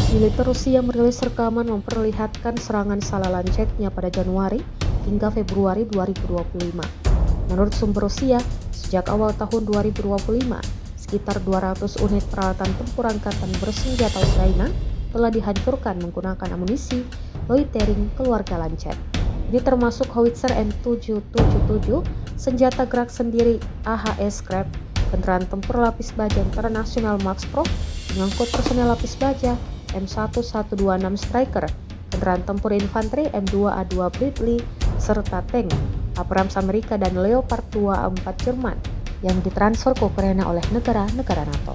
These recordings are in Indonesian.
Militer Rusia merilis rekaman memperlihatkan serangan salah lancetnya pada Januari hingga Februari 2025. Menurut sumber Rusia, sejak awal tahun 2025, sekitar 200 unit peralatan tempur angkatan bersenjata Ukraina telah dihancurkan menggunakan amunisi loitering keluarga lancet. Ini termasuk howitzer M777, senjata gerak sendiri AHS Scrap, kendaraan tempur lapis baja internasional Max Pro, pengangkut personel lapis baja M1126 Striker, kendaraan tempur infanteri M2A2 Bradley, serta tank Abrams Amerika dan Leopard 2A4 Jerman yang ditransfer ke Ukraina oleh negara-negara NATO.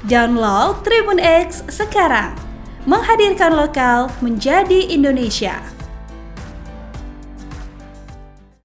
Download Tribun X sekarang, menghadirkan lokal menjadi Indonesia.